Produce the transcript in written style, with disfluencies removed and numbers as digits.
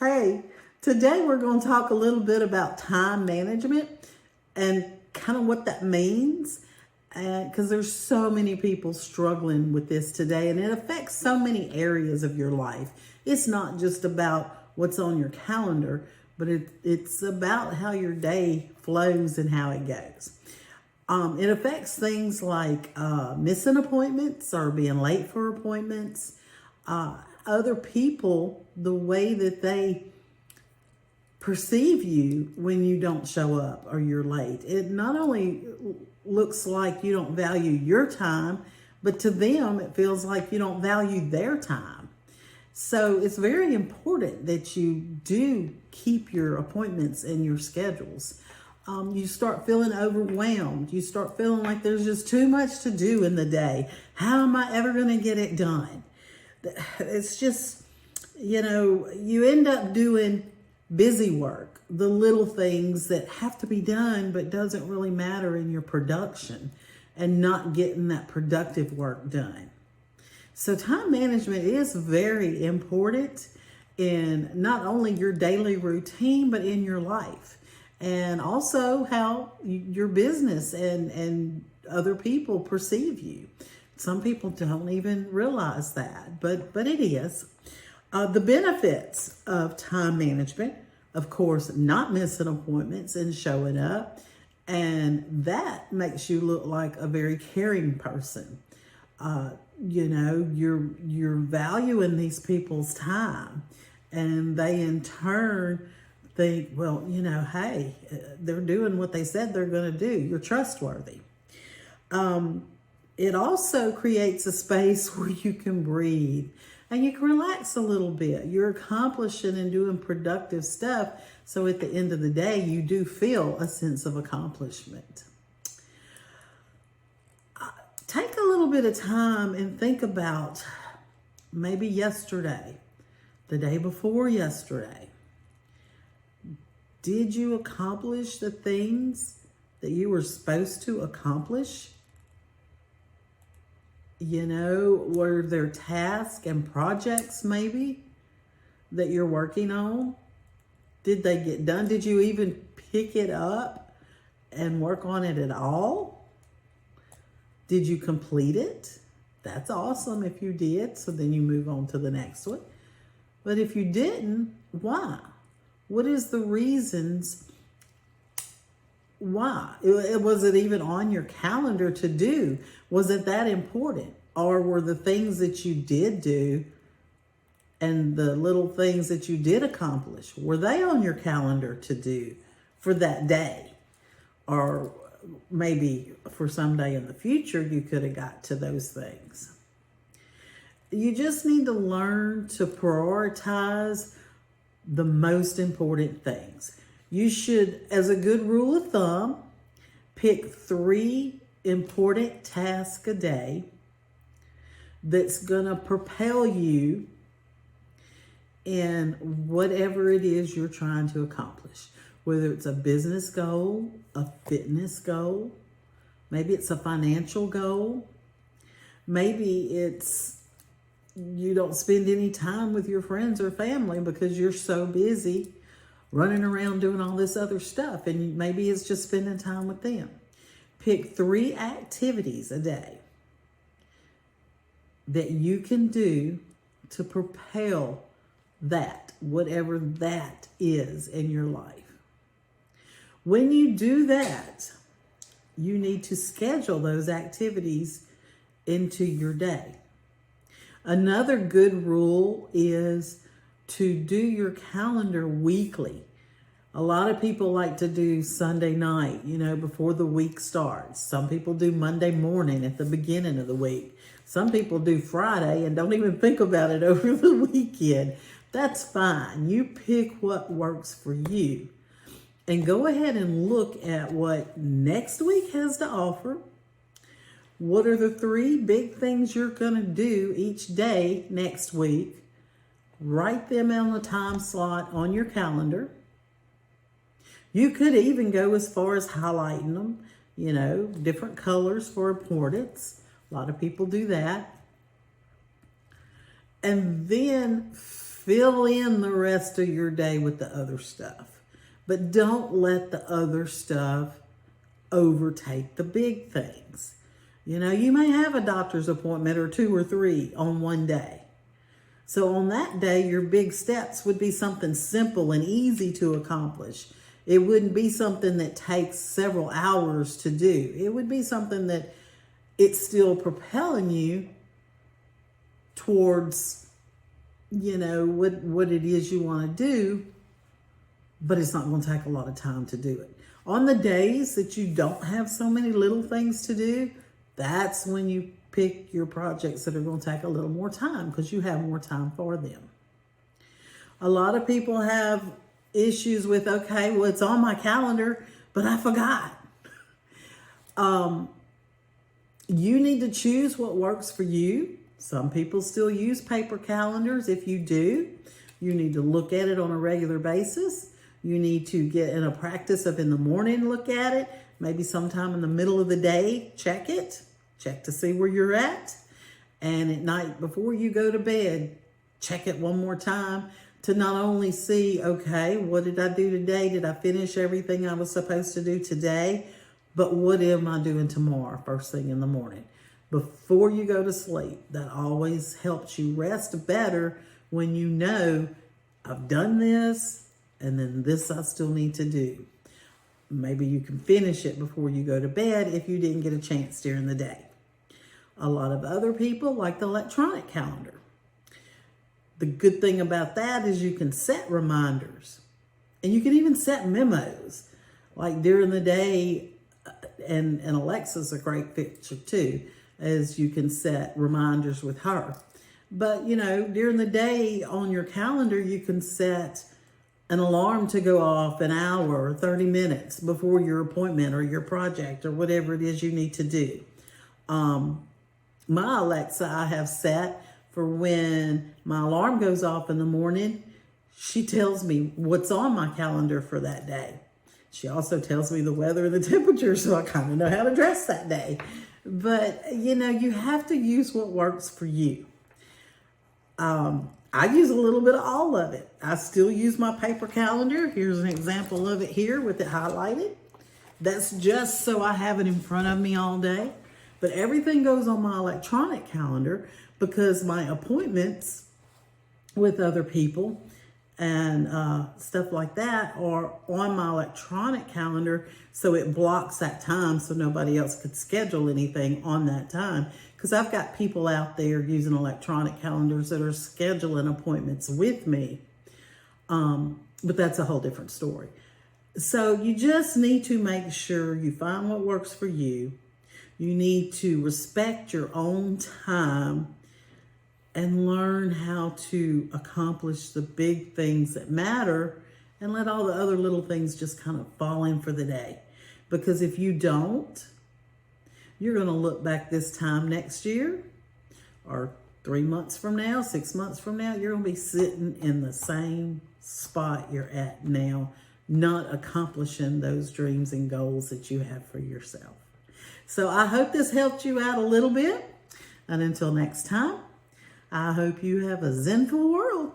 Hey, today we're going to talk a little bit about time management and kind of what that means. Because there's so many people struggling with this today, and it affects so many areas of your life. It's not just about what's on your calendar, but it's about how your day flows and how it goes. It affects things like missing appointments or being late for appointments. Other people, the way that they perceive you when you don't show up or you're late. It not only looks like you don't value your time, but to them, it feels like you don't value their time. So it's very important that you do keep your appointments and your schedules. You start feeling overwhelmed. You start feeling like there's just too much to do in the day. How am I ever going to get it done? It's just, you end up doing busy work, the little things that have to be done but doesn't really matter in your production, and not getting that productive work done. So time management is very important in not only your daily routine, but in your life, and also how your business and other people perceive you. Some people don't even realize that, but it is. The benefits of time management, of course, not missing appointments and showing up, and that makes you look like a very caring person. You're valuing these people's time, and they in turn think, well, hey, they're doing what they said they're going to do. You're trustworthy. It also creates a space where you can breathe and you can relax a little bit. You're accomplishing and doing productive stuff. So at the end of the day, you do feel a sense of accomplishment. Take a little bit of time and think about maybe yesterday, the day before yesterday. Did you accomplish the things that you were supposed to accomplish? Were there tasks and projects maybe that you're working on? Did they get done? Did you even pick it up and work on it at all? Did you complete it? That's awesome if you did. So then you move on to the next one. But if you didn't, why? What is the reasons why? Was it even on your calendar to do? Was it that important? Or were the things that you did do and the little things that you did accomplish, were they on your calendar to do for that day? Or maybe for someday in the future, you could have got to those things. You just need to learn to prioritize the most important things. You should, as a good rule of thumb, pick 3 important tasks a day that's going to propel you in whatever it is you're trying to accomplish. Whether it's a business goal, a fitness goal, maybe it's a financial goal, maybe it's you don't spend any time with your friends or family because you're so busy running around doing all this other stuff, and maybe it's just spending time with them. Pick 3 activities a day that you can do to propel that, whatever that is in your life. When you do that, you need to schedule those activities into your day. Another good rule is to do your calendar weekly. A lot of people like to do Sunday night, before the week starts. Some people do Monday morning at the beginning of the week. Some people do Friday and don't even think about it over the weekend. That's fine. You pick what works for you. And go ahead and look at what next week has to offer. What are the 3 big things you're going to do each day next week? Write them on the time slot on your calendar. You could even go as far as highlighting them, different colors for importance. A lot of people do that. And then fill in the rest of your day with the other stuff. But don't let the other stuff overtake the big things. You know, you may have a doctor's appointment or 2 or 3 on one day. So on that day, your big steps would be something simple and easy to accomplish. It wouldn't be something that takes several hours to do. It would be something that it's still propelling you towards, you know, what it is you want to do, but it's not going to take a lot of time to do it. On the days that you don't have so many little things to do, that's when you pick your projects that are going to take a little more time because you have more time for them. A lot of people have issues with, okay, well, it's on my calendar, but I forgot. You need to choose what works for you. Some people still use paper calendars. If you do, you need to look at it on a regular basis. You need to get in a practice of in the morning, look at it. Maybe sometime in the middle of the day, check it. Check to see where you're at. And at night, before you go to bed, check it one more time to not only see, okay, what did I do today? Did I finish everything I was supposed to do today? But what am I doing tomorrow, first thing in the morning? Before you go to sleep, that always helps you rest better when you know, I've done this, and then this I still need to do. Maybe you can finish it before you go to bed if you didn't get a chance during the day. A lot of other people like the electronic calendar. The good thing about that is you can set reminders, and you can even set memos. Like during the day, and Alexa's a great feature too, as you can set reminders with her. But you know, during the day on your calendar, you can set an alarm to go off an hour or 30 minutes before your appointment or your project or whatever it is you need to do. My Alexa I have set for when my alarm goes off in the morning. She tells me what's on my calendar for that day. She also tells me the weather and the temperature, so I kind of know how to dress that day. But, you know, you have to use what works for you. I use a little bit of all of it. I still use my paper calendar. Here's an example of it here with it highlighted. That's just so I have it in front of me all day. But everything goes on my electronic calendar because my appointments with other people and stuff like that are on my electronic calendar, so it blocks that time so nobody else could schedule anything on that time. Because I've got people out there using electronic calendars that are scheduling appointments with me, but that's a whole different story. So you just need to make sure you find what works for you. You need to respect your own time and learn how to accomplish the big things that matter and let all the other little things just kind of fall in for the day. Because if you don't, you're going to look back this time next year or 3 months from now, 6 months from now, you're going to be sitting in the same spot you're at now, not accomplishing those dreams and goals that you have for yourself. So I hope this helped you out a little bit. And until next time, I hope you have a zenful world.